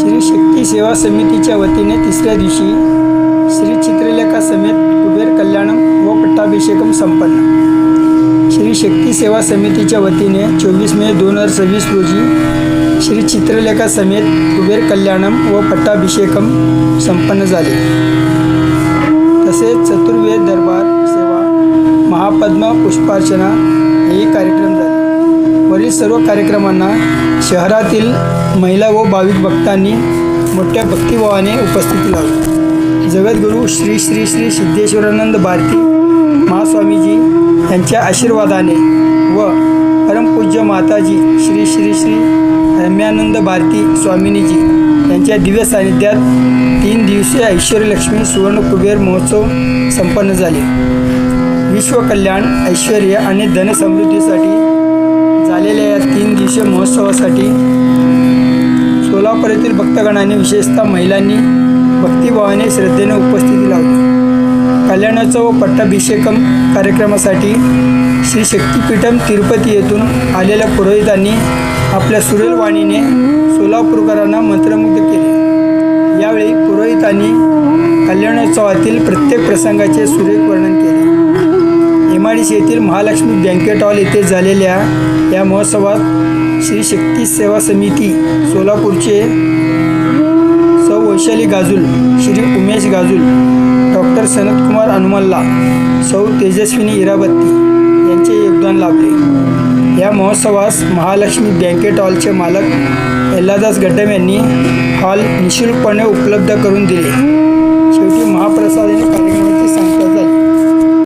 श्री शक्ती सेवा समितीच्या वतीने तिसऱ्या दिवशी श्री चित्रलेखा समेत कुबेर कल्याणम व पट्टाभिषेकम संपन्न। श्री शक्ती सेवा समितीच्या वतीने 24 मे 2026 रोजी श्री चित्रलेखा समेत कुबेर कल्याणम व पट्टाभिषेकम संपन्न झाले। तसेच चतुर्वेद दरबार सेवा, महापद्म पुष्पार्चना हेही कार्यक्रम झाले। वरील सर्व कार्यक्रमांना शहरातील महिला व भाविक भक्तांनी मोठ्या भक्तिभावाने उपस्थिती लावली। जगद्गुरू श्री श्री श्री सिद्धेश्वरानंद भारती महास्वामीजी यांच्या आशीर्वादाने व परमपूज्य माताजी श्री श्री श्री रम्यानंद भारती स्वामिनीजी यांच्या दिव्य सानिध्यात 3 दिवसीय ऐश्वर्यलक्ष्मी सुवर्ण कुबेर महोत्सव संपन्न झाले। विश्वकल्याण, ऐश्वर्य आणि धनसमृद्धीसाठी झालेल्या या 3 दिवसीय महोत्सवासाठी सोलापूर येथील भक्तगणांनी विशेषतः महिलांनी भक्तिभावाने श्रद्धेने उपस्थिती लावली। कल्याणोत्सव व पट्टाभिषेकम कार्यक्रमासाठी श्री शक्तीपीठम तिरुपती येथून आलेल्या पुरोहितांनी आपल्या सुरेल वाणीने सोलापूरकरांना मंत्रमुग्ध केले। यावेळी पुरोहितांनी कल्याणोत्सवातील प्रत्येक प्रसंगाचे सुरेख वर्णन केले। एमआयडीसी येथील महालक्ष्मी बँकेट हॉल येथे झालेल्या या महोत्सवात श्री शक्ती सेवा समिती सोलापूरचे सौ वैशाली गाजुल, श्री उमेश गाजुल, डॉक्टर सनतकुमार अनुमल्ला, सौ तेजस्विनी इराबत्ती यांचे योगदान लाभले। या महोत्सवास महालक्ष्मी बँकेट हॉलचे मालक एल्लादास गड्डम यांनी हॉल निःशुल्कपणे उपलब्ध करून दिले। शेवटी महाप्रसादाने कार्यक्रमाची सांगता झाली।